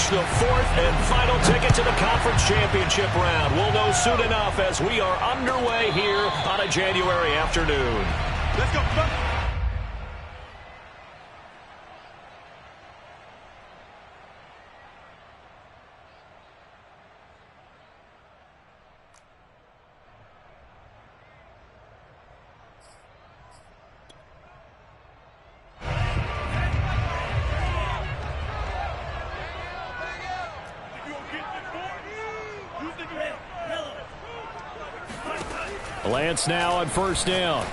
clinched the fourth and final ticket to the conference championship round. We'll know soon enough as we are underway here on a January afternoon. Let's go. Lance now on first down.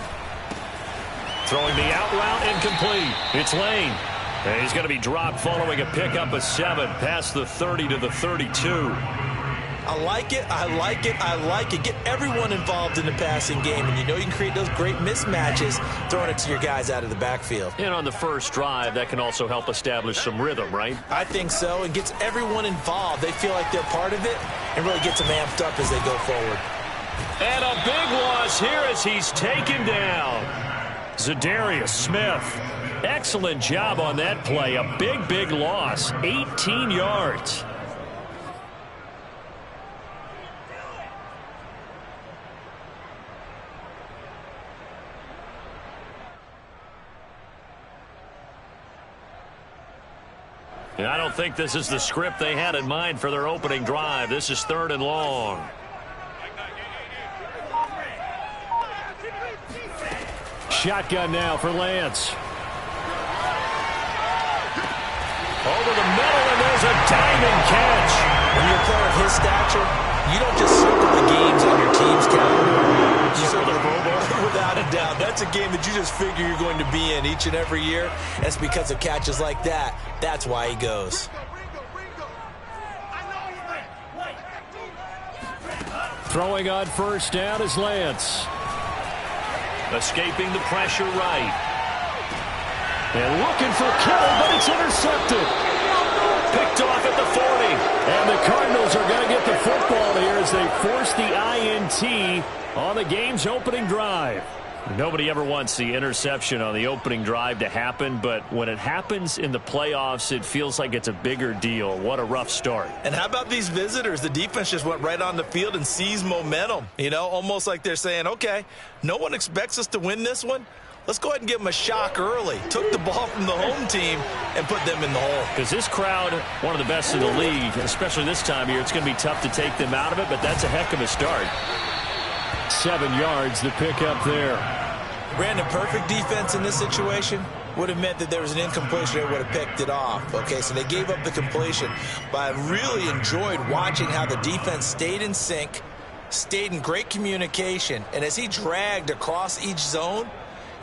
Throwing the out route incomplete. It's Lane. And he's going to be dropped following a pickup of 7 past the 30 to the 32. I like it. I like it. I like it. Get everyone involved in the passing game. And you know you can create those great mismatches throwing it to your guys out of the backfield. And on the first drive, that can also help establish some rhythm, right? I think so. It gets everyone involved. They feel like they're part of it and really gets them amped up as they go forward. And a big loss here as he's taken down. Za'Darius Smith. Excellent job on that play. A big, big loss. 18 yards. And I don't think this is the script they had in mind for their opening drive. This is 3rd and long. Shotgun now for Lance. Over the middle, and there's a diving catch. When you're a player of his stature, you don't just circle the games on your team's calendar. You circle the Pro Bowl. Without a doubt. That's a game that you just figure you're going to be in each and every year. That's because of catches like that. That's why he goes. Throwing on first down is Lance. Escaping the pressure right. And looking for Kittle, but it's intercepted. Picked off at the 40. And the Cardinals are going to get the football here as they force the INT on the game's opening drive. Nobody ever wants the interception on the opening drive to happen, but when it happens in the playoffs, it feels like it's a bigger deal. What a rough start. And how about these visitors? The defense just went right on the field and seized momentum. You know, almost like they're saying, okay, no one expects us to win this one. Let's go ahead and give them a shock early. Took the ball from the home team and put them in the hole. Because this crowd, one of the best in the league, especially this time of year, it's going to be tough to take them out of it, but that's a heck of a start. 7 yards, the pickup there. Brandon, perfect defense in this situation would have meant that there was an incompletion. They would have picked it off. Okay, so they gave up the completion. But I really enjoyed watching how the defense stayed in sync, stayed in great communication, and as he dragged across each zone,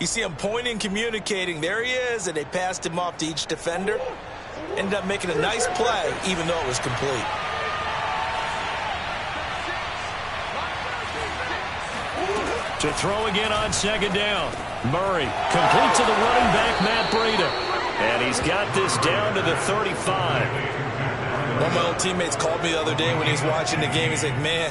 you see him pointing, communicating. There he is, and they passed him off to each defender. Ended up making a nice play, even though it was complete. To throw again on second down. Murray complete to the running back, Matt Breida. And he's got this down to the 35. One of my old teammates called me the other day when he was watching the game. He's like, man,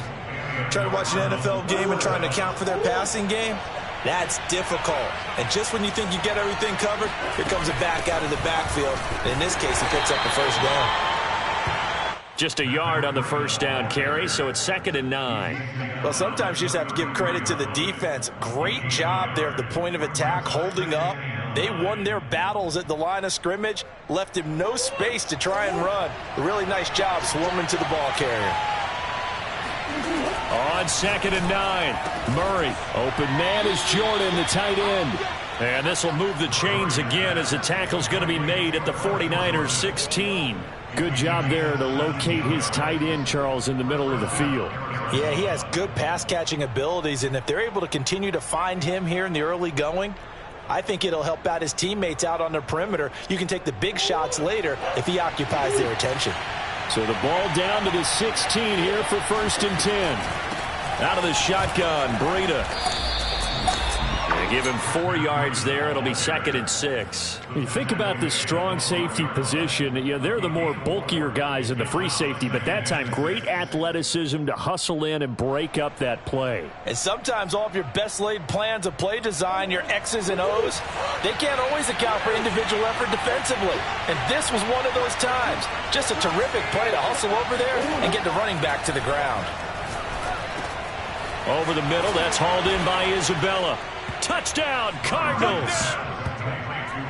trying to watch an NFL game and trying to account for their passing game, that's difficult. And just when you think you get everything covered, here comes a back out of the backfield. And in this case, he picks up the first down. Just a yard on the first down carry, so it's 2nd and 9. Well, sometimes you just have to give credit to the defense. Great job there at the point of attack, holding up. They won their battles at the line of scrimmage, left him no space to try and run. A really nice job swarming to the ball carrier. On 2nd and 9, Murray. Open man is Jordan, the tight end. And this will move the chains again as the tackle's going to be made at the 49ers 16. Good job there to locate his tight end, Charles, in the middle of the field. Yeah, he has good pass-catching abilities, and if they're able to continue to find him here in the early going, I think it'll help out his teammates out on the perimeter. You can take the big shots later if he occupies their attention. So the ball down to the 16 here for 1st and 10. Out of the shotgun, Breida. give him 4 yards there. It'll be 2nd and 6. You think about the strong safety position. They're the more bulkier guys in the free safety, but that time great athleticism to hustle in and break up that play. And sometimes all of your best laid plans of play design, your X's and O's, they can't always account for individual effort defensively. And this was one of those times. Just a terrific play to hustle over there and get the running back to the ground. Over the middle, that's hauled in by Isabella. Touchdown, Cardinals.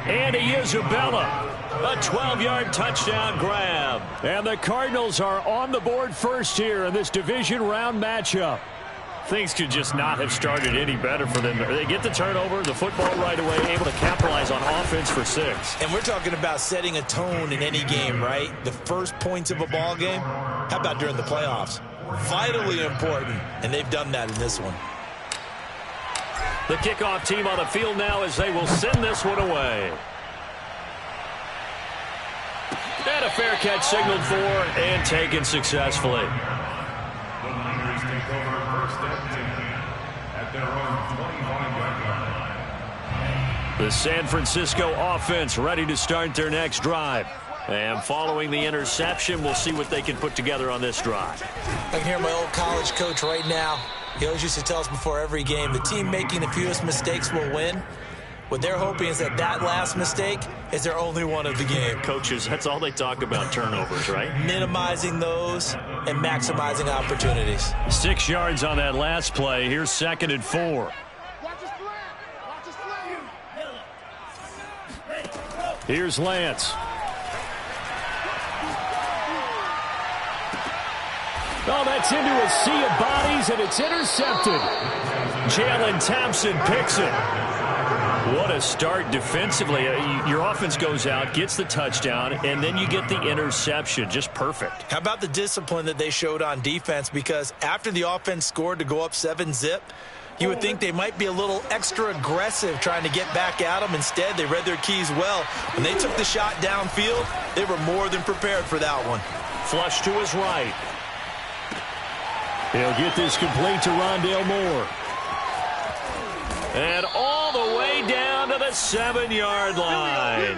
Andy Isabella, a 12-yard touchdown grab. And the Cardinals are on the board first here in this division round matchup. Things could just not have started any better for them. They get the turnover, the football right away, able to capitalize on offense for 6. And we're talking about setting a tone in any game, right? The first points of a ball game. How about during the playoffs? Vitally important, and they've done that in this one. The kickoff team on the field now as they will send this one away. And a fair catch signaled for and taken successfully. The Niners take over first and 10 at their own 25-yard line. The San Francisco offense ready to start their next drive. And following the interception, we'll see what they can put together on this drive. I can hear my old college coach right now. He always used to tell us before every game, the team making the fewest mistakes will win. What they're hoping is that last mistake is their only one of the game. Coaches, that's all they talk about, turnovers, right? Minimizing those and maximizing opportunities. 6 yards on that last play. Here's 2nd and 4. Here's Lance. Oh, that's into a sea of bodies, and it's intercepted. Jalen Thompson picks it. What a start defensively. Your offense goes out, gets the touchdown, and then you get the interception. Just perfect. How about the discipline that they showed on defense? Because after the offense scored to go up 7-zip, you would think they might be a little extra aggressive trying to get back at them. Instead, they read their keys well. When they took the shot downfield, they were more than prepared for that one. Flush to his right. He'll get this complete to Rondale Moore. And all the way down to the 7-yard line.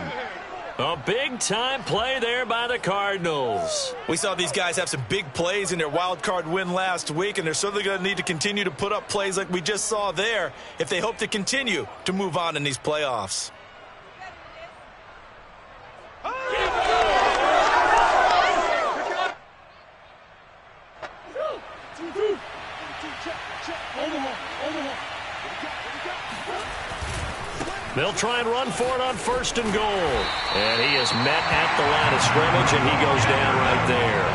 A big-time play there by the Cardinals. We saw these guys have some big plays in their wild card win last week, and they're certainly going to need to continue to put up plays like we just saw there if they hope to continue to move on in these playoffs. They'll try and run for it on 1st and goal. And he is met at the line of scrimmage, and he goes down right there.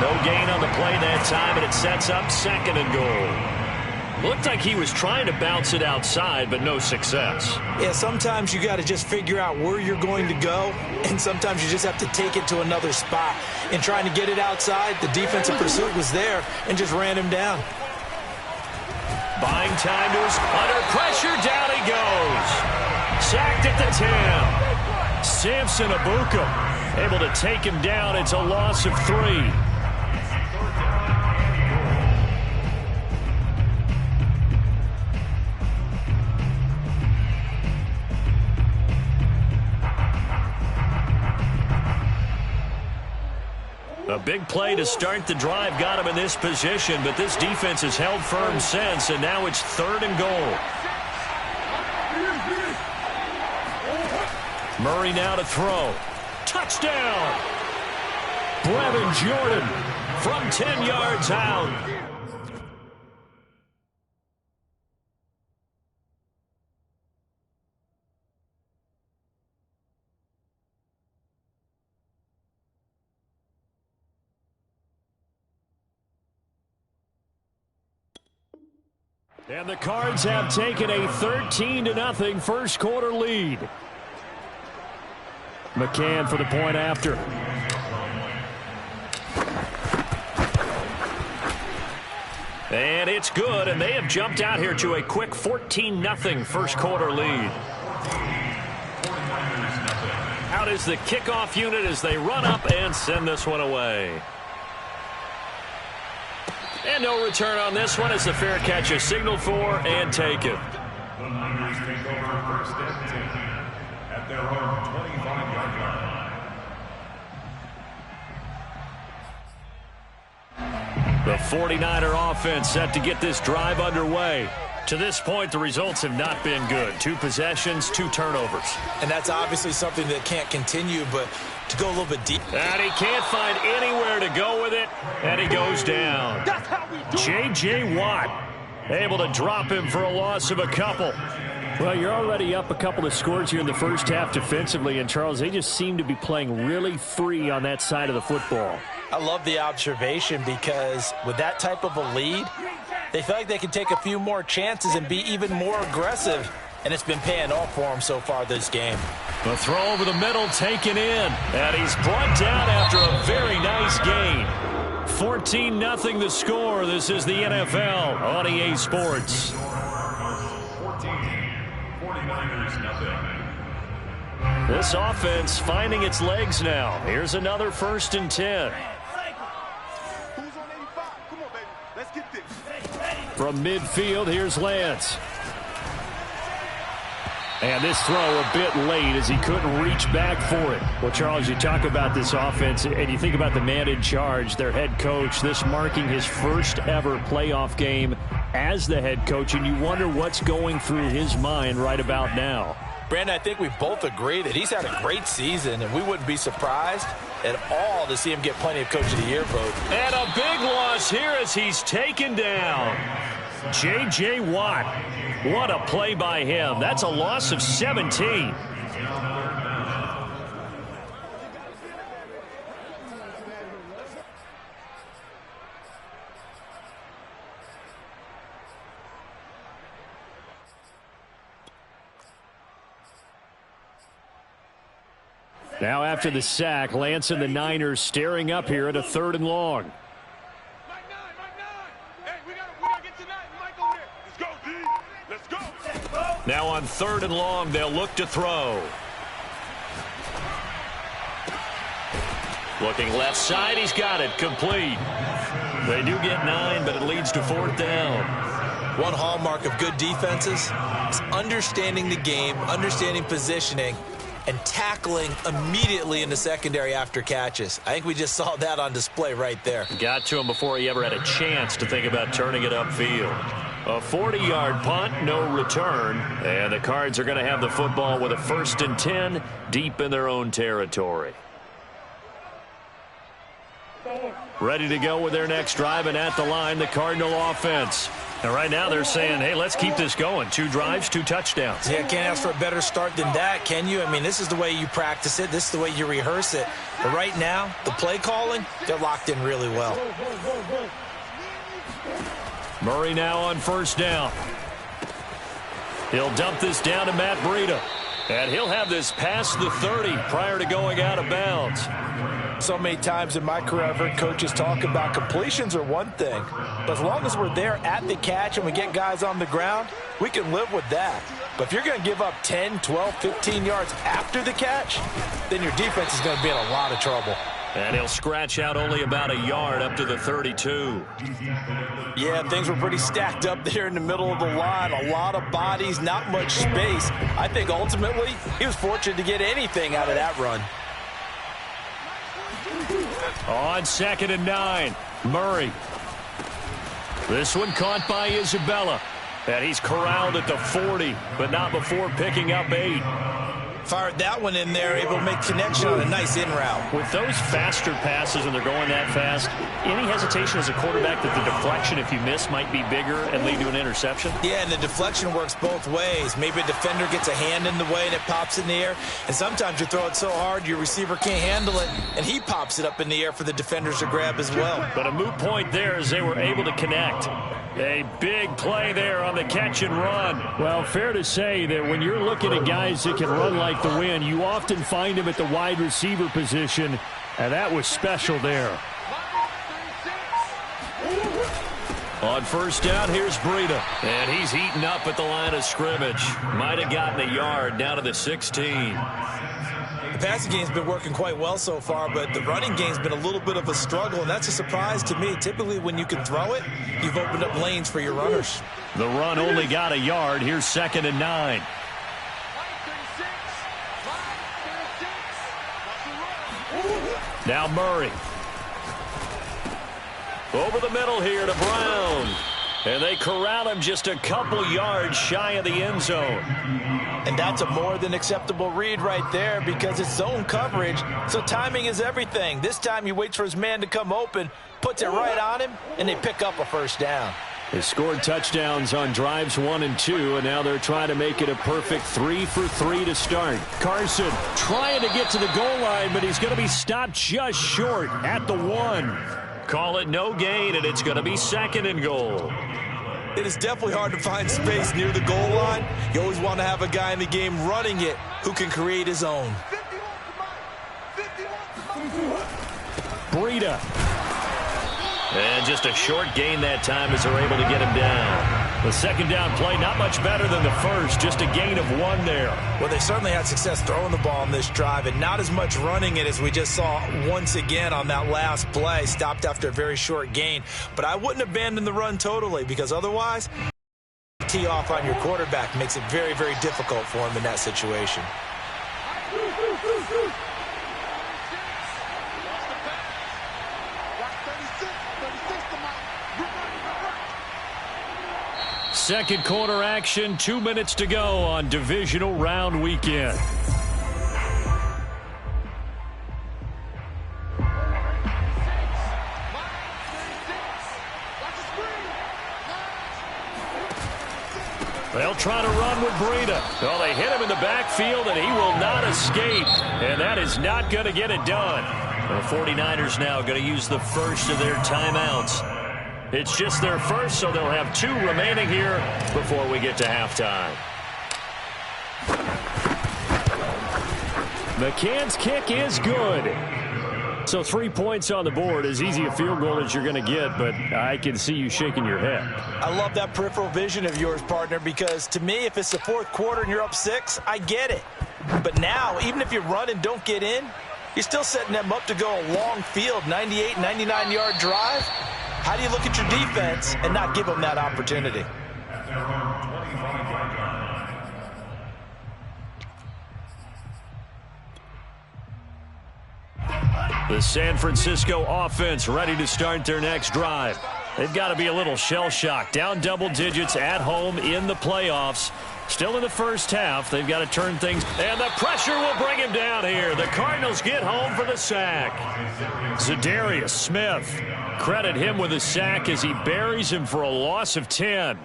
No gain on the play that time, and it sets up 2nd and goal. Looked like he was trying to bounce it outside, but no success. Yeah, sometimes you got to just figure out where you're going to go, and sometimes you just have to take it to another spot. In trying to get it outside, the defensive pursuit was there and just ran him down. Buying time to his under pressure. Down he goes. Sacked at the 10. Samson Abuka able to take him down. It's a loss of 3. A big play to start the drive got him in this position, but this defense has held firm since, and now it's 3rd and goal. Murray now to throw. Touchdown! Brevin Jordan from 10 yards out. And the Cards have taken a 13-0 first quarter lead. McCann for the point after. And it's good, and they have jumped out here to a quick 14-0 first quarter lead. Out is the kickoff unit as they run up and send this one away. And no return on this one as the fair catch is signaled for and taken. take over first and 10 at their own 25-yard line. The 49er offense set to get this drive underway. To this point, the results have not been good. 2 possessions, 2 turnovers. And that's obviously something that can't continue, but to go a little bit deep. And he can't find anywhere to go with it, and he goes down. J.J. Watt able to drop him for a loss of a couple. Well, you're already up a couple of scores here in the first half defensively, and Charles, they just seem to be playing really free on that side of the football. I love the observation because with that type of a lead, they feel like they can take a few more chances and be even more aggressive, and it's been paying off for them so far this game. The throw over the middle taken in, and he's brought down after a very nice gain. 14-0 the score. This is the NFL on EA Sports. 49ers nothing. This offense finding its legs now. Here's another 1st and 10. From midfield, here's Lance. And this throw a bit late as he couldn't reach back for it. Well, Charles, you talk about this offense, and you think about the man in charge, their head coach, this marking his first ever playoff game as the head coach, and you wonder what's going through his mind right about now. Brandon, I think we both agree that he's had a great season, and we wouldn't be surprised at all to see him get plenty of Coach of the Year vote. And a big loss here as he's taken down. J.J. Watt. What a play by him. That's a loss of 17. Now after the sack, Lance and the Niners staring up here at a 3rd and long. Now on 3rd and long, they'll look to throw. Looking left side, he's got it, complete. They do get 9, but it leads to 4th down. One hallmark of good defenses is understanding the game, understanding positioning, and tackling immediately in the secondary after catches. I think we just saw that on display right there. Got to him before he ever had a chance to think about turning it upfield. A 40-yard punt, no return, and the Cards are going to have the football with a 1st and 10 deep in their own territory. Ready to go with their next drive, and at the line, the Cardinal offense. And right now they're saying, hey, let's keep this going. 2 drives, 2 touchdowns. Yeah, can't ask for a better start than that, can you? I mean, this is the way you practice it. This is the way you rehearse it. But right now, the play calling, they're locked in really well. Murray now on 1st down. He'll dump this down to Matt Breida. And he'll have this past the 30 prior to going out of bounds. So many times in my career I've heard coaches talk about completions are one thing, but as long as we're there at the catch and we get guys on the ground, we can live with that. But if you're going to give up 10, 12, 15 yards after the catch, then your defense is going to be in a lot of trouble. And he'll scratch out only about a yard up to the 32. Yeah, things were pretty stacked up there in the middle of the line. A lot of bodies, not much space. I think ultimately he was fortunate to get anything out of that run. On 2nd and 9, Murray. This one caught by Isabella. And he's corralled at the 40, but not before picking up 8. Fired that one in there, able to make connection on a nice in route. With those faster passes when they're going that fast, any hesitation as a quarterback that the deflection, if you miss, might be bigger and lead to an interception? Yeah, and the deflection works both ways. Maybe a defender gets a hand in the way and it pops in the air, and sometimes you throw it so hard your receiver can't handle it, and he pops it up in the air for the defenders to grab as well. But a moot point there as they were able to connect. A big play there on the catch and run. Well, fair to say that when you're looking at guys that can run like the wind, you often find them at the wide receiver position, and that was special there. On 1st down, here's Breida. And he's heating up at the line of scrimmage. Might have gotten a yard down to the 16. The passing game's been working quite well so far, but the running game's been a little bit of a struggle, and that's a surprise to me. Typically, when you can throw it, you've opened up lanes for your runners. The run only got a yard. Here's 2nd and 9. Now Murray. Over the middle here to Brown. And they corral him just a couple yards shy of the end zone. And that's a more than acceptable read right there because it's zone coverage, so timing is everything. This time he waits for his man to come open, puts it right on him, and they pick up a first down. They scored touchdowns on drives 1 and 2, and now they're trying to make it a perfect 3 for 3 to start. Carson trying to get to the goal line, but he's going to be stopped just short at the 1. Call it no gain, and it's going to be 2nd and goal. It is definitely hard to find space near the goal line. You always want to have a guy in the game running it who can create his own. Breida. And just a short gain that time as they're able to get him down. The second down play, not much better than the first, just a gain of 1 there. Well, they certainly had success throwing the ball on this drive, and not as much running it as we just saw once again on that last play. Stopped after a very short gain. But I wouldn't abandon the run totally, because otherwise, tee off on your quarterback makes it very, very difficult for him in that situation. Second quarter action, 2 minutes to go on divisional round weekend. They'll try to run with Breida. Well, they hit him in the backfield, and he will not escape. And that is not going to get it done. The 49ers now going to use the first of their timeouts. It's just their first, so they'll have 2 remaining here before we get to halftime. McCann's kick is good. So 3 points on the board, as easy a field goal as you're going to get, but I can see you shaking your head. I love that peripheral vision of yours, partner, because to me, if it's the fourth quarter and you're up 6, I get it. But now, even if you run and don't get in, you're still setting them up to go a long field, 98, 99-yard drive. How do you look at your defense and not give them that opportunity? The San Francisco offense ready to start their next drive. They've got to be a little shell-shocked. Down double digits at home in the playoffs. Still in the first half. They've got to turn things. And the pressure will bring him down here. The Cardinals get home for the sack. Zadarius Smith. Credit him with a sack as he buries him for a loss of 10.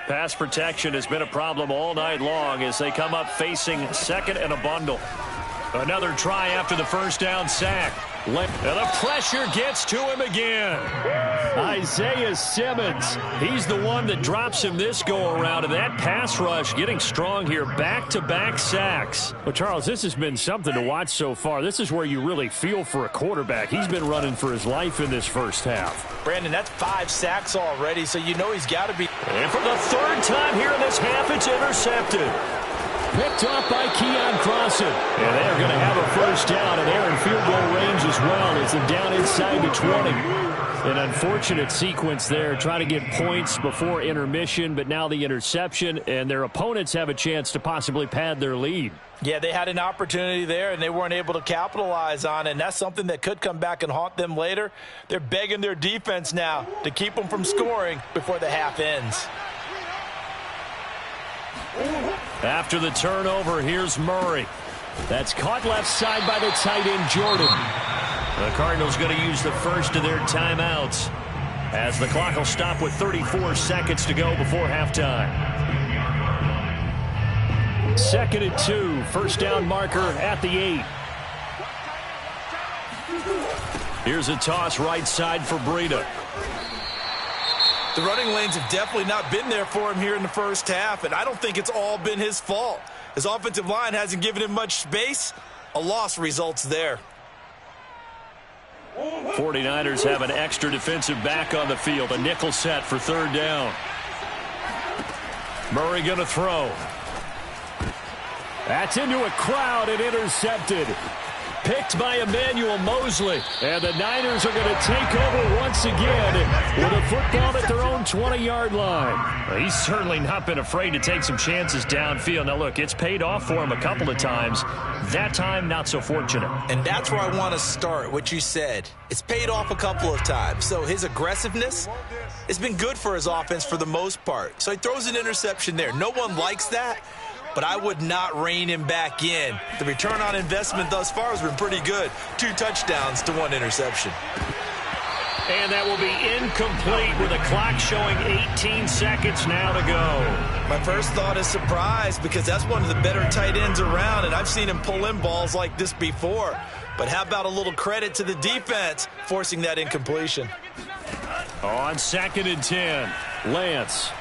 Pass protection has been a problem all night long as they come up facing 2nd and a bundle. Another try after the first down sack. And the pressure gets to him again. Isaiah Simmons. He's the one that drops him this go-around. And that pass rush getting strong here. Back-to-back sacks. Well, Charles, this has been something to watch so far. This is where you really feel for a quarterback. He's been running for his life in this first half. Brandon, that's 5 sacks already, so you know he's got to be. And for the 3rd time here in this half, it's intercepted. Picked off by Keon Crossan. And they're going to have a first down, and they're in field goal range as well as they're down inside the 20. An unfortunate sequence there, trying to get points before intermission, but now the interception, and their opponents have a chance to possibly pad their lead. Yeah, they had an opportunity there, and they weren't able to capitalize on it, and that's something that could come back and haunt them later. They're begging their defense now to keep them from scoring before the half ends. After the turnover, here's Murray. That's caught left side by the tight end, Jordan. The Cardinals going to use the first of their timeouts as the clock will stop with 34 seconds to go before halftime. 2nd and 2, first down marker at the 8. Here's a toss right side for Breida. The running lanes have definitely not been there for him here in the first half, and I don't think it's all been his fault. His offensive line hasn't given him much space. A loss results there. 49ers have an extra defensive back on the field. A nickel set for 3rd down. Murray going to throw. That's into a crowd and intercepted. Picked by Emmanuel Mosley. And the Niners are going to take over once again with a football at their own 20-yard line. Well, he's certainly not been afraid to take some chances downfield. Now, look, it's paid off for him a couple of times. That time, not so fortunate. And that's where I want to start, what you said. It's paid off a couple of times. So his aggressiveness has been good for his offense for the most part. So he throws an interception there. No one likes that, but I would not rein him back in. The return on investment thus far has been pretty good. 2 touchdowns to 1 interception. And that will be incomplete with a clock showing 18 seconds now to go. My first thought is surprise because that's one of the better tight ends around, and I've seen him pull in balls like this before. But how about a little credit to the defense forcing that incompletion? On 2nd and 10, Lance.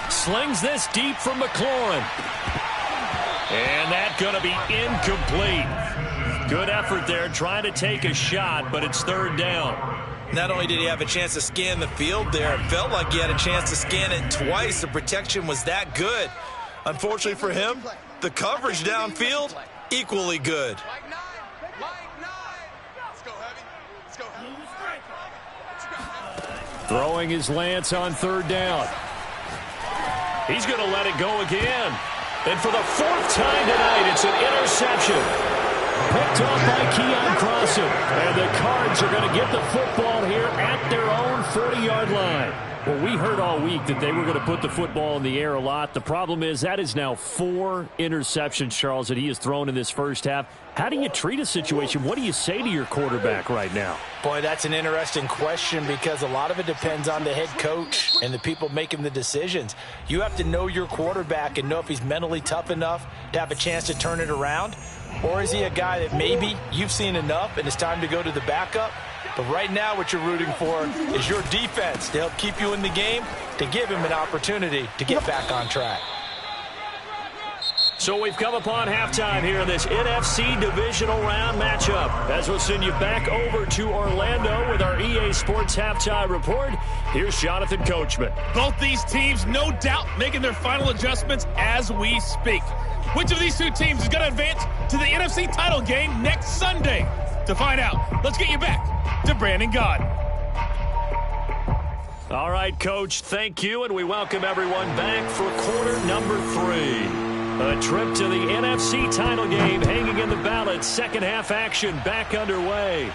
Slings this deep from McLaurin. And that's going to be incomplete. Good effort there trying to take a shot, but it's 3rd down. Not only did he have a chance to scan the field there, it felt like he had a chance to scan it twice. The protection was that good. Unfortunately for him, the coverage downfield, equally good. Throwing his Lance on 3rd down. He's going to let it go again. And for the 4th time tonight, it's an interception. Picked off by Keon Crossen. And the Cards are going to get the football here at their own 40-yard line. Well, we heard all week that they were going to put the football in the air a lot. The problem is that is now 4 interceptions, Charles, that he has thrown in this first half. How do you treat a situation? What do you say to your quarterback right now? Boy, that's an interesting question because a lot of it depends on the head coach and the people making the decisions. You have to know your quarterback and know if he's mentally tough enough to have a chance to turn it around. Or is he a guy that maybe you've seen enough and it's time to go to the backup? But right now what you're rooting for is your defense to help keep you in the game, to give him an opportunity to get back on track. So we've come upon halftime here in this NFC divisional round matchup. As we'll send you back over to Orlando with our EA Sports halftime report. Here's Jonathan Coachman. Both these teams, no doubt, making their final adjustments as we speak. Which of these two teams is going to advance to the NFC title game next Sunday? To find out, let's get you back to Brandon Gaudin. All right, Coach, thank you, and we welcome everyone back for quarter number 3. A trip to the NFC title game hanging in the balance. Second half action back underway.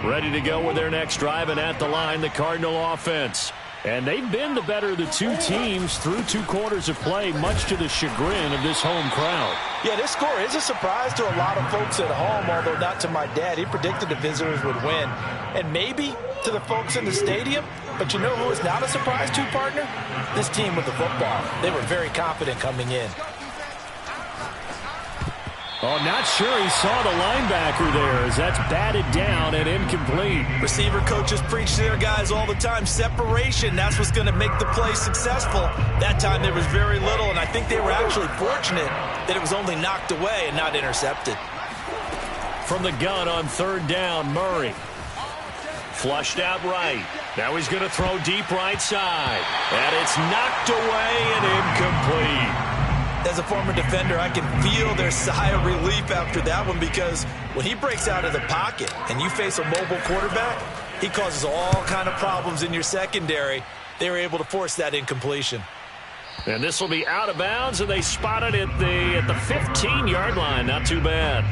Ready to go with their next drive, and at the line, the Cardinal offense. And they've been the better of the two teams through 2 quarters of play, much to the chagrin of this home crowd. Yeah, this score is a surprise to a lot of folks at home, although not to my dad. He predicted the visitors would win. And maybe to the folks in the stadium, but you know who is not a surprise to, partner? This team with the football. They were very confident coming in. Oh, not sure he saw the linebacker there as that's batted down and incomplete. Receiver coaches preach to their guys all the time. Separation, that's what's going to make the play successful. That time there was very little, and I think they were actually fortunate that it was only knocked away and not intercepted. From the gun on 3rd down, Murray. Flushed out right. Now he's going to throw deep right side. And it's knocked away and incomplete. As a former defender, I can feel their sigh of relief after that one because when he breaks out of the pocket and you face a mobile quarterback, he causes all kind of problems in your secondary. They were able to force that incompletion. And this will be out of bounds, and they spot it at the 15-yard line. Not too bad.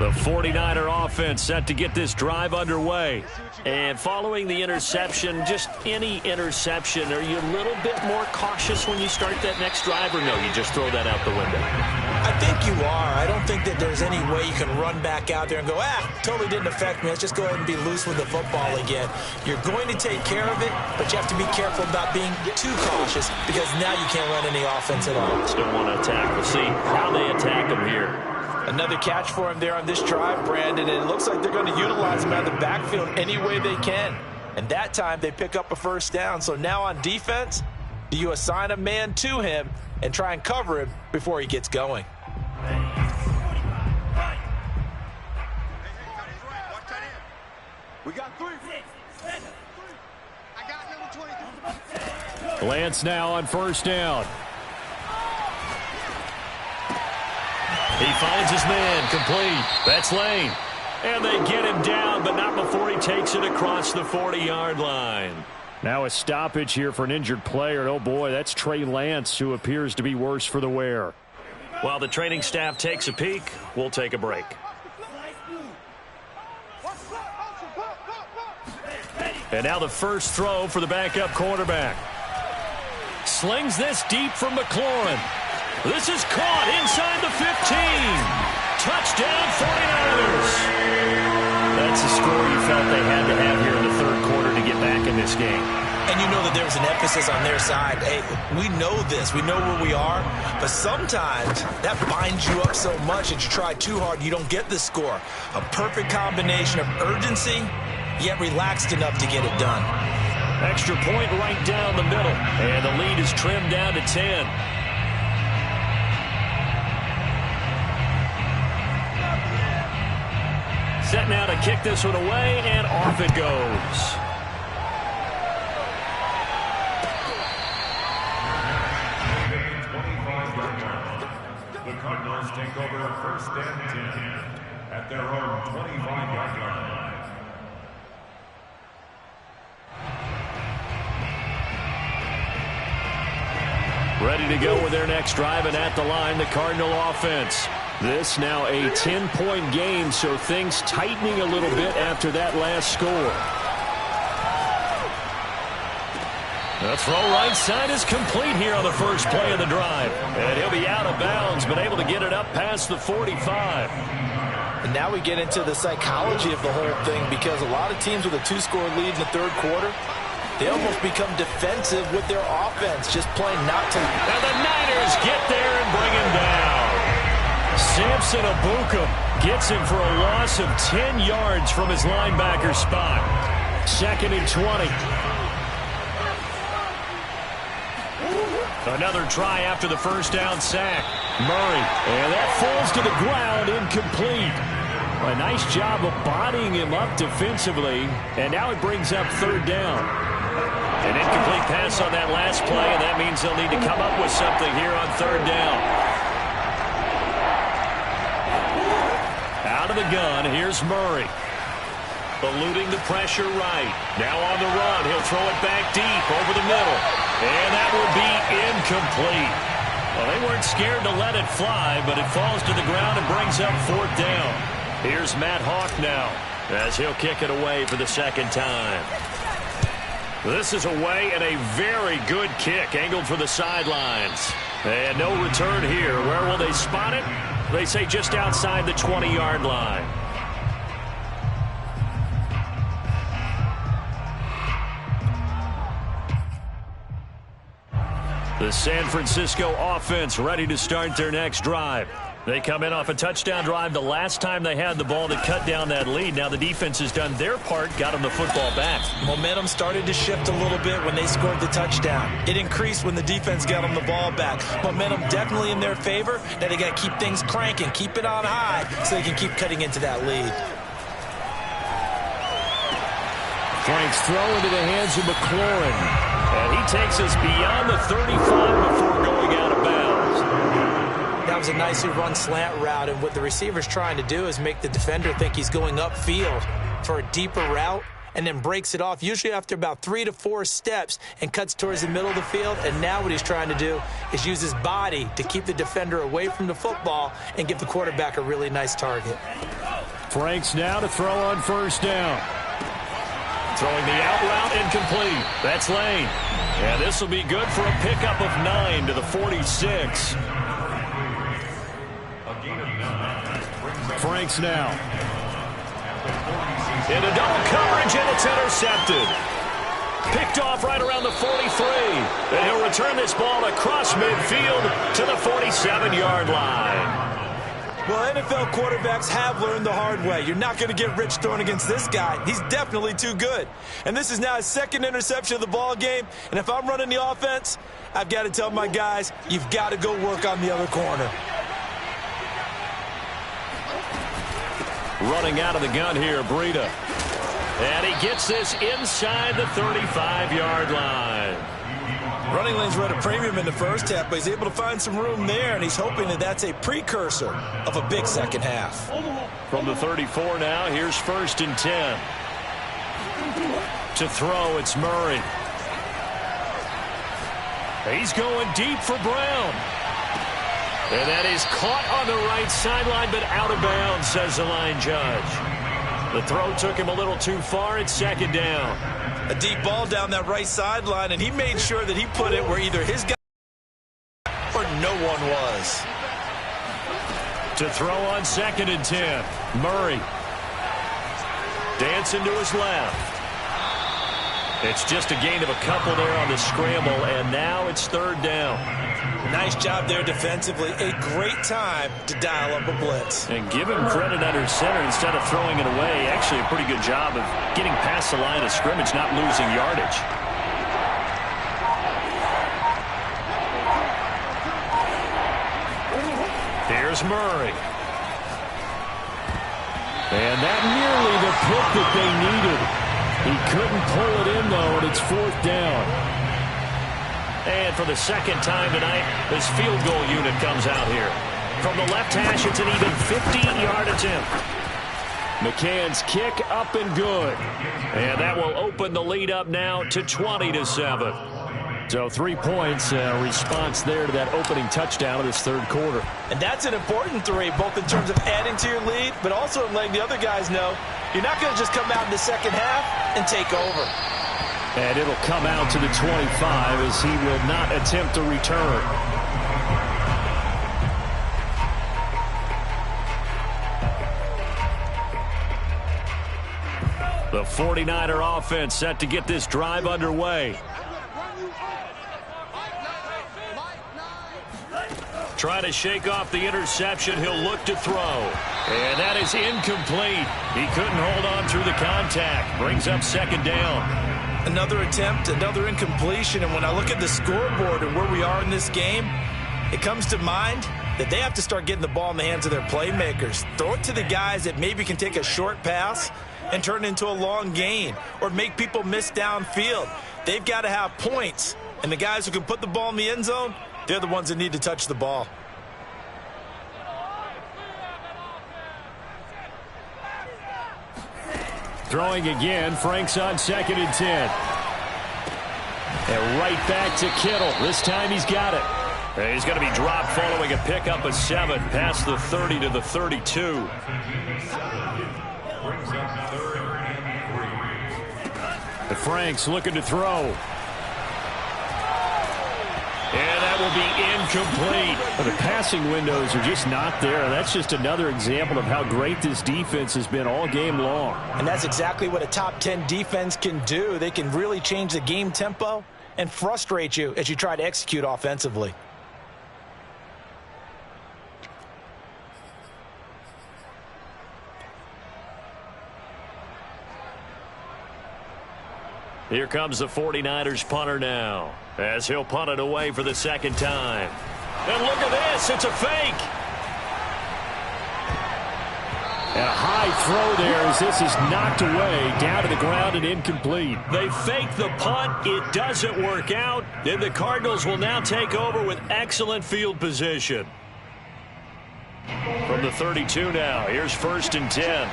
The 49er offense set to get this drive underway. And following the interception, just any interception, are you a little bit more cautious when you start that next drive, or no, you just throw that out the window? I think you are. I don't think that there's any way you can run back out there and go, totally didn't affect me. Let's just go ahead and be loose with the football again. You're going to take care of it, but you have to be careful about being too cautious because now you can't run any offense at all. Still want to attack. We'll see how they attack them here. Another catch for him there on this drive, Brandon, and it looks like they're going to utilize him out of the backfield any way they can. And that time they pick up a first down. So now on defense, Do you assign a man to him and try and cover him before he gets going? We got 3. I got number 23. Lance now on first down. He finds his man, complete. That's Lane. And they get him down, but not before he takes it across the 40-yard line. Now a stoppage here for an injured player. Oh, boy, that's Trey Lance, who appears to be worse for the wear. While the training staff takes a peek, we'll take a break. And now the first throw for the backup quarterback. Slings this deep from McLaurin. This is caught inside the 15. Touchdown 49ers. That's a score you felt they had to have here in the third quarter to get back in this game. And you know that there was an emphasis on their side. Hey, we know this. We know where we are. But sometimes that binds you up so much that you try too hard, you don't get the score. A perfect combination of urgency, yet relaxed enough to get it done. Extra point right down the middle. And the lead is trimmed down to 10. Set now to kick this one away, and off it goes. The Cardinals take over first and 10 at their own 25-yard line. Ready to go with their next drive, and at the line, the Cardinal offense. This now a 10-point game, so things tightening a little bit after that last score. The throw right side is complete here on the first play of the drive. And he'll be out of bounds, but able to get it up past the 45. And now we get into the psychology of the whole thing, because a lot of teams with a 2-score lead in the third quarter, they almost become defensive with their offense, just playing not to. And the Niners get there and bring him down. Samson Ebukam gets him for a loss of 10 yards from his linebacker spot. 2nd and 20. Another try after the first down sack. Murray, and that falls to the ground, incomplete. A nice job of bodying him up defensively, and now it brings up third down. An incomplete pass on that last play, and that means they'll need to come up with something here on third down. Out of the gun, here's Murray. Eluding the pressure right. Now on the run, he'll throw it back deep over the middle. And that will be incomplete. Well, they weren't scared to let it fly, but it falls to the ground and brings up fourth down. Here's Matt Hawk now, as he'll kick it away for the second time. This is away, and a very good kick, angled for the sidelines. And no return here. Where will they spot it? They say just outside the 20-yard line. The San Francisco offense ready to start their next drive. They come in off a touchdown drive the last time they had the ball to cut down that lead. Now the defense has done their part, got them the football back. Momentum started to shift a little bit when they scored the touchdown. It increased when the defense got them the ball back. Momentum definitely in their favor. Now they got to keep things cranking, keep it on high so they can keep cutting into that lead. Frank's throw into the hands of McLaurin. And he takes us beyond the 35 before going out of bounds. That was a nicely run slant route, and what the receiver's trying to do is make the defender think he's going upfield for a deeper route, and then breaks it off, usually after about 3 to 4 steps, and cuts towards the middle of the field. And now what he's trying to do is use his body to keep the defender away from the football and give the quarterback a really nice target. Franks now to throw on first down. Throwing the out route, incomplete. That's Lane. And this will be good for a pickup of 9 to the 46. Franks now. Into double coverage, and it's intercepted. Picked off right around the 43. And he'll return this ball across midfield to the 47-yard line. Well, NFL quarterbacks have learned the hard way. You're not going to get rich throwing against this guy. He's definitely too good. And this is now his second interception of the ball game. And if I'm running the offense, I've got to tell my guys, you've got to go work on the other corner. Running out of the gun here, Breida. And he gets this inside the 35-yard line. Running lanes were at a premium in the first half, but he's able to find some room there, and he's hoping that that's a precursor of a big second half. From the 34 now, here's 1st and 10. To throw, it's Murray. He's going deep for Brown. And that is caught on the right sideline, but out of bounds, says the line judge. The throw took him a little too far. It's 2nd down. A deep ball down that right sideline, and he made sure that he put it where either his guy or no one was. To throw on 2nd and 10. Murray. Dancing to his left. It's just a gain of a couple there on the scramble, and now it's 3rd down. Nice job there defensively. A great time to dial up a blitz. And give him credit under center instead of throwing it away. Actually a pretty good job of getting past the line of scrimmage, not losing yardage. Here's Murray. And that nearly the pick that they needed. He couldn't pull it in, though, and it's 4th down. And for the second time tonight, this field goal unit comes out here. From the left hash, it's an even 50-yard attempt. McCann's kick up and good. And that will open the lead up now to 20-7. So 3 points, response there to that opening touchdown of this 3rd quarter. And that's an important 3, both in terms of adding to your lead, but also in letting the other guys know you're not going to just come out in the second half and take over. And it'll come out to the 25 as he will not attempt to return. The 49er offense set to get this drive underway. Trying to shake off the interception. He'll look to throw. And that is incomplete. He couldn't hold on through the contact. Brings up 2nd down. Another attempt, another incompletion, and when I look at the scoreboard and where we are in this game, it comes to mind that they have to start getting the ball in the hands of their playmakers. Throw it to the guys that maybe can take a short pass and turn it into a long gain or make people miss downfield. They've got to have points, and the guys who can put the ball in the end zone, they're the ones that need to touch the ball. Throwing again, Frank's on 2nd and 10. And right back to Kittle. This time he's got it. And he's going to be dropped following a pickup of 7 past the 30 to the 32. The Frank's looking to throw. And that will be incomplete. But the passing windows are just not there. That's just another example of how great this defense has been all game long. And that's exactly what a top 10 defense can do. They can really change the game tempo and frustrate you as you try to execute offensively. Here comes the 49ers punter now, as he'll punt it away for the 2nd time. And look at this, it's a fake. And a high throw there as this is knocked away, down to the ground and incomplete. They fake the punt, it doesn't work out, and the Cardinals will now take over with excellent field position. From the 32 now, here's 1st and 10.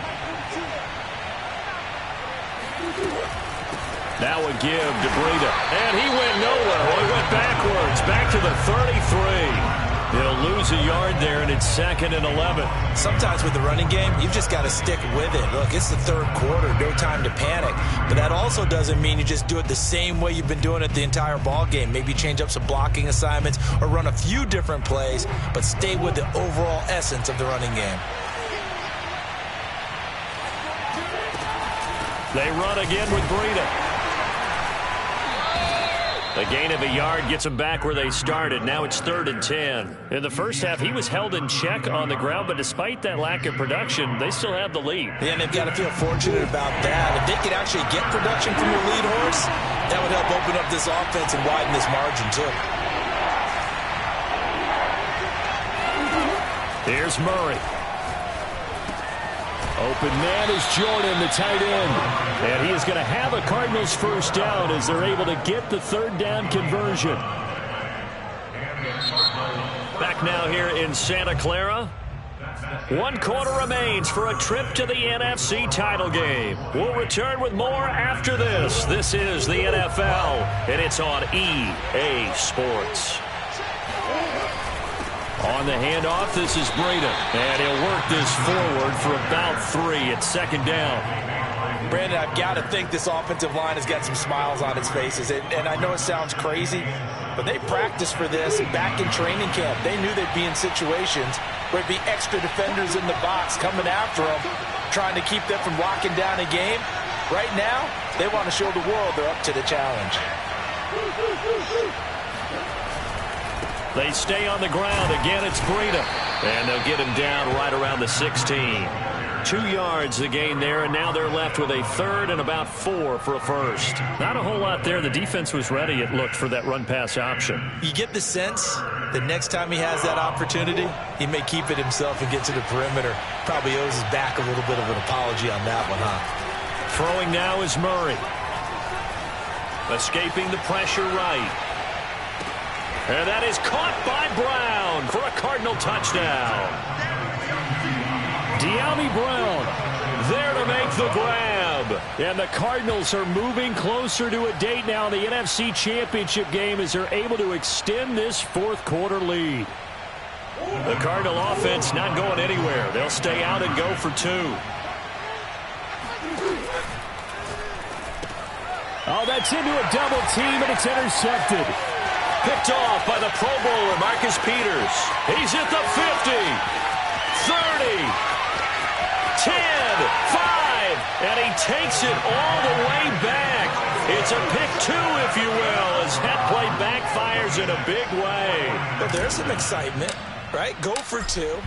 Now a give to Breida. And he went nowhere. Well, he went backwards. Back to the 33. He'll lose a yard there, and it's 2nd and 11. Sometimes with the running game, you've just got to stick with it. Look, it's the 3rd quarter. No time to panic. But that also doesn't mean you just do it the same way you've been doing it the entire ball game. Maybe change up some blocking assignments or run a few different plays, but stay with the overall essence of the running game. They run again with Breida. A gain of a yard gets them back where they started. Now it's 3rd and 10. In the first half, he was held in check on the ground, but despite that lack of production, they still have the lead. Yeah, and they've got to feel fortunate about that. If they could actually get production from their lead horse, that would help open up this offense and widen this margin, too. Here's Murray. Open man is Jordan, the tight end. And he is going to have a Cardinals first down as they're able to get the 3rd down conversion. Back now here in Santa Clara. 1 quarter remains for a trip to the NFC title game. We'll return with more after this. This is the NFL, and it's on EA Sports. On the handoff, this is Breida. And he'll work this forward for about 3 at 2nd down. Brandon, I've got to think this offensive line has got some smiles on its faces. And I know it sounds crazy, but they practiced for this back in training camp. They knew they'd be in situations where it'd be extra defenders in the box coming after them, trying to keep them from locking down a game. Right now, they want to show the world they're up to the challenge. They stay on the ground. Again, it's Breida. And they'll get him down right around the 16. 2 yards the gain there, and now they're left with a 3rd and about 4 for a first. Not a whole lot there. The defense was ready, it looked, for that run-pass option. You get the sense that next time he has that opportunity, he may keep it himself and get to the perimeter. Probably owes his back a little bit of an apology on that one, huh? Throwing now is Murray. Escaping the pressure right. And that is caught by Brown for a Cardinal touchdown. De'Ami Brown there to make the grab. And the Cardinals are moving closer to a date now in the NFC Championship game as they're able to extend this 4th quarter lead. The Cardinal offense not going anywhere. They'll stay out and go for 2. Oh, that's into a double team, and it's intercepted. Picked off by the Pro Bowler, Marcus Peters. He's at the 50, 30, 10, 5, and he takes it all the way back. It's a pick 2, if you will, as that play backfires in a big way. But there's some excitement, right? Go for 2,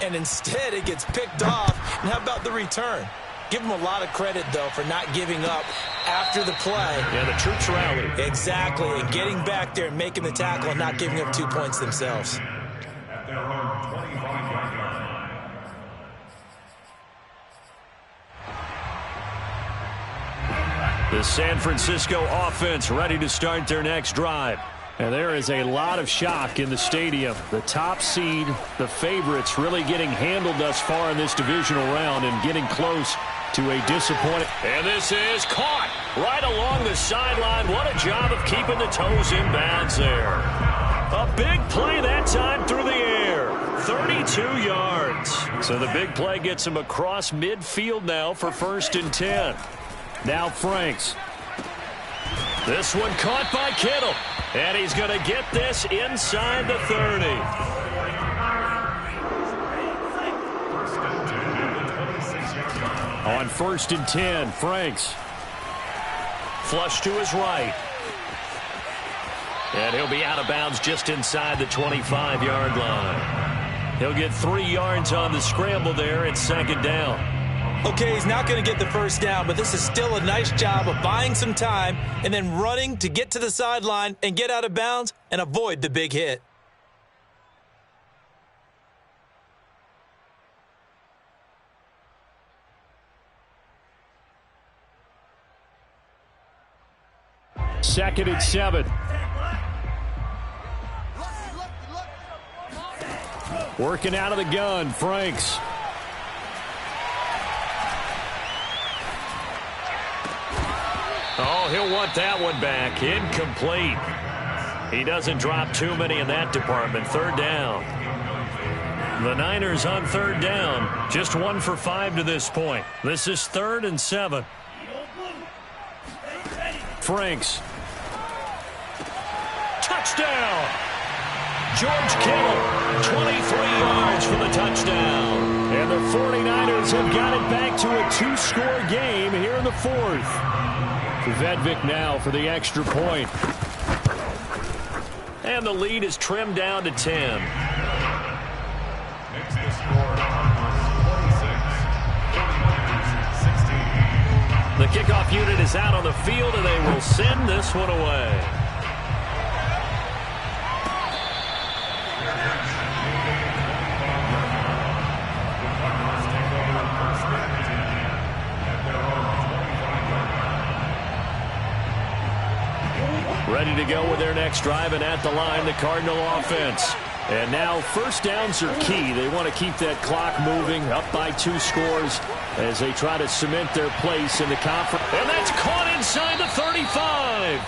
and instead it gets picked off. And how about the return? Give him a lot of credit, though, for not giving up after the play. Yeah, the troops rallied. Exactly, and getting back there and making the tackle and not giving up 2 points themselves. At their own 25-yard line. The San Francisco offense ready to start their next drive. And there is a lot of shock in the stadium. The top seed, the favorites, really getting handled thus far in this divisional round and getting close to a disappointing. And this is caught right along the sideline. What a job of keeping the toes in bounds there. A big play that time through the air. 32 yards. So the big play gets him across midfield now for 1st and 10. Now Franks. This one caught by Kittle. And he's going to get this inside the 30. On 1st and 10, Franks. Flush to his right. And he'll be out of bounds just inside the 25-yard line. He'll get 3 yards on the scramble there at 2nd down. Okay, he's not going to get the first down, but this is still a nice job of buying some time and then running to get to the sideline and get out of bounds and avoid the big hit. Second and 7. Working out of the gun, Franks. Oh, he'll want that one back. Incomplete. He doesn't drop too many in that department. 3rd down. The Niners on 3rd down. Just 1 for 5 to this point. This is 3rd and 7. Franks. Touchdown! George Kittle, 23 yards for the touchdown. And the 49ers have got it back to a 2-score game here in the 4th. Vedvik now for the extra point. And the lead is trimmed down to 10. Makes the score Cardinals 26, 49ers 16. The kickoff unit is out on the field, and they will send this one away. Ready to go with their next drive, and at the line, the Cardinal offense. And now first downs are key. They want to keep that clock moving, up by 2 scores as they try to cement their place in the conference. And that's caught inside the 35.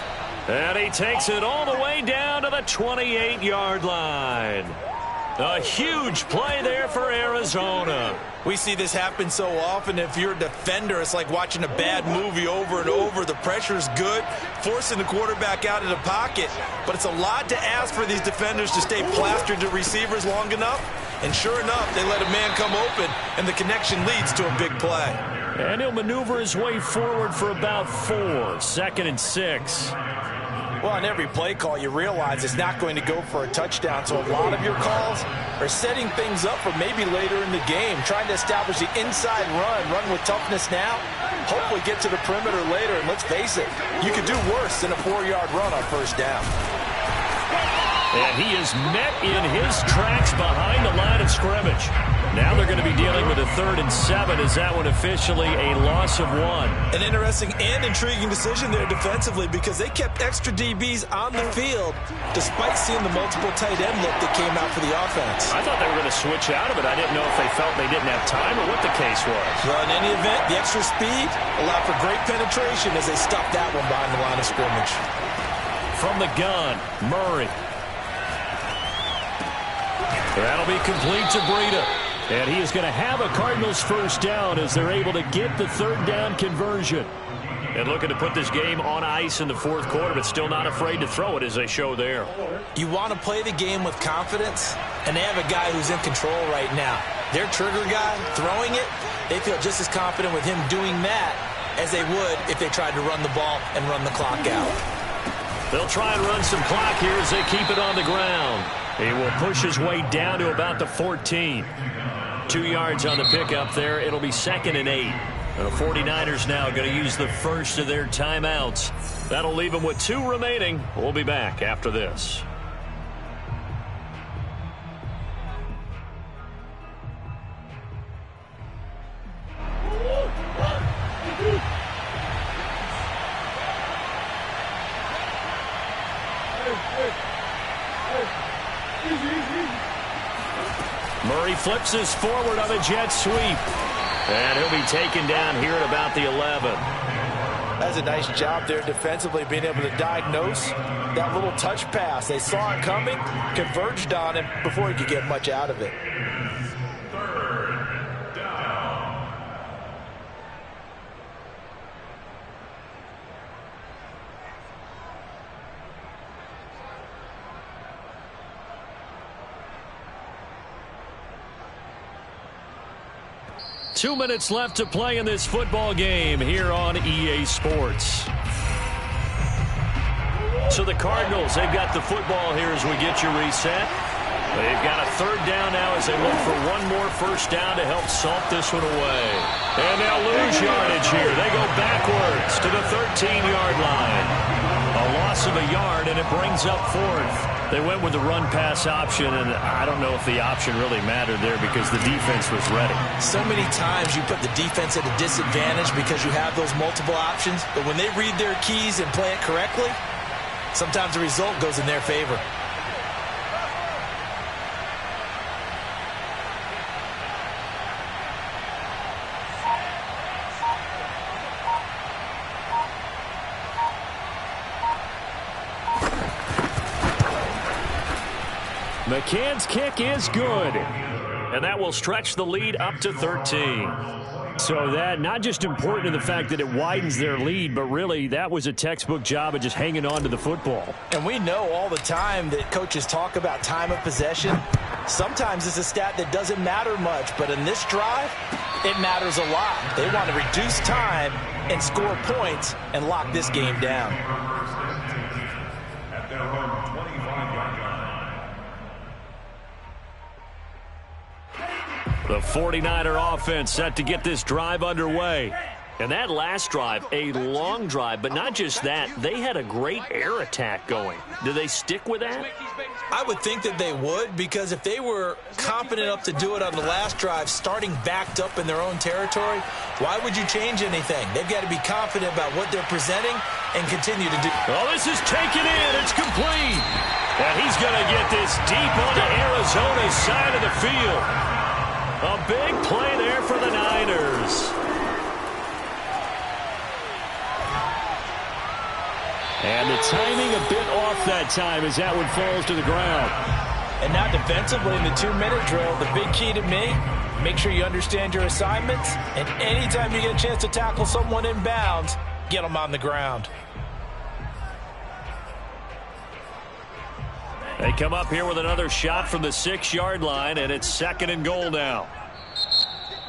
And he takes it all the way down to the 28-yard line. A huge play there for Arizona. We see this happen so often. If you're a defender, it's like watching a bad movie over and over. The pressure is good, forcing the quarterback out of the pocket. But it's a lot to ask for these defenders to stay plastered to receivers long enough. And sure enough, they let a man come open, and the connection leads to a big play. And he'll maneuver his way forward for about 4. 2nd and 6. Well, on every play call, you realize it's not going to go for a touchdown. So a lot of your calls are setting things up for maybe later in the game, trying to establish the inside run with toughness now, hopefully get to the perimeter later. And let's face it, you could do worse than a 4-yard run on first down. And he is met in his tracks behind the line of scrimmage. Now they're going to be dealing with a 3rd and 7. Is that one officially a loss of 1? An interesting and intriguing decision there defensively, because they kept extra DBs on the field despite seeing the multiple tight end look that came out for the offense. I thought they were going to switch out of it. I didn't know if they felt they didn't have time or what the case was. Well, in any event, the extra speed allowed for great penetration as they stuffed that one behind the line of scrimmage. From the gun, Murray. That'll be complete to Breida. And he is going to have a Cardinals first down as they're able to get the 3rd down conversion. And looking to put this game on ice in the 4th quarter, but still not afraid to throw it as they show there. You want to play the game with confidence, and they have a guy who's in control right now. Their trigger guy, throwing it, they feel just as confident with him doing that as they would if they tried to run the ball and run the clock out. They'll try and run some clock here as they keep it on the ground. He will push his way down to about the 14. 2 yards on the pickup there. It'll be 2nd and 8. And the 49ers now going to use the first of their timeouts. That'll leave them with 2 remaining. We'll be back after this. Murray flips this forward on a jet sweep. And he'll be taken down here at about the 11. That's a nice job there defensively, being able to diagnose that little touch pass. They saw it coming, converged on him before he could get much out of it. 3rd down. Two minutes left to play in this football game here on EA Sports. So the Cardinals, they've got the football here as we get you reset. They've got a 3rd down now as they look for one more first down to help salt this one away. And they'll lose yardage here. They go backwards to the 13-yard line. A loss of a yard, and it brings up 4th. They went with the run-pass option, and I don't know if the option really mattered there because the defense was ready. So many times you put the defense at a disadvantage because you have those multiple options, but when they read their keys and play it correctly, sometimes the result goes in their favor. McCann's kick is good. And that will stretch the lead up to 13. So that not just important in the fact that it widens their lead, but really that was a textbook job of just hanging on to the football. And we know all the time that coaches talk about time of possession. Sometimes it's a stat that doesn't matter much, but in this drive, it matters a lot. They want to reduce time and score points and lock this game down. At their own 25-yard The 49er offense set to get this drive underway. And that last drive, a long drive, but not just that. They had a great air attack going. Do they stick with that? I would think that they would, because if they were confident enough to do it on the last drive, starting backed up in their own territory, why would you change anything? They've got to be confident about what they're presenting and continue to do. Oh, this is taken in. It's complete. And he's going to get this deep onto Arizona's side of the field. A big play there for the Niners. And the timing a bit off that time as that one falls to the ground. And now defensively in the 2-minute drill, the big key to me, make sure you understand your assignments, and anytime you get a chance to tackle someone in bounds, get them on the ground. They come up here with another shot from the 6-yard line, and it's 2nd and goal now.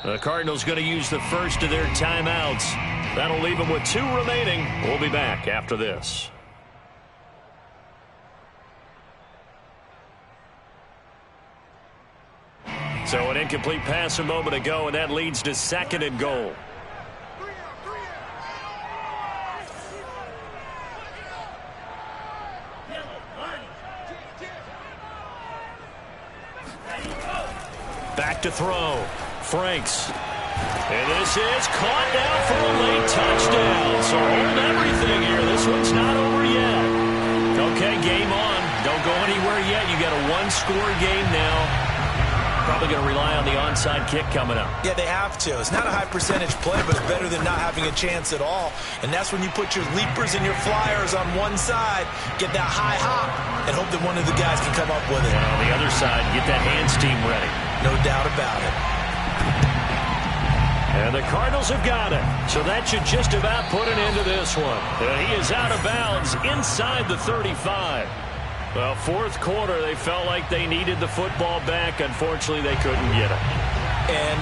The Cardinals going to use the first of their timeouts. That'll leave them with 2 remaining. We'll be back after this. So an incomplete pass a moment ago, and that leads to 2nd and goal. Back to throw. Franks. And this is caught down for a late touchdown. So hold everything here. This one's not over yet. Okay, game on. Don't go anywhere yet. You got a 1-score game now. Probably going to rely on the onside kick coming up. Yeah, they have to. It's not a high percentage play, but it's better than not having a chance at all. And that's when you put your leapers and your flyers on one side, get that high hop, and hope that one of the guys can come up with it. And on the other side, get that hands team ready. No doubt about it. And the Cardinals have got it. So that should just about put an end to this one. And he is out of bounds inside the 35. Well, 4th quarter, they felt like they needed the football back. Unfortunately, they couldn't get it. And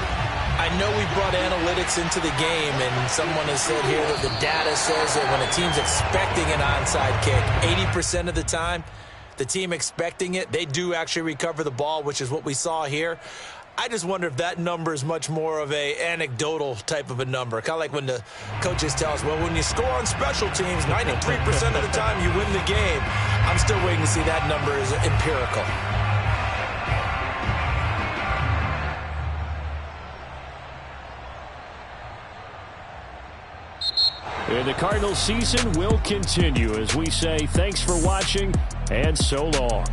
I know we brought analytics into the game, and someone has said here that the data says that when a team's expecting an onside kick, 80% of the time, the team expecting it, they do actually recover the ball, which is what we saw here. I just wonder if that number is much more of a anecdotal type of a number. Kind of like when the coaches tell us, well, when you score on special teams, 93% of the time you win the game. I'm still waiting to see that number is empirical. And the Cardinals season will continue as we say thanks for watching and so long.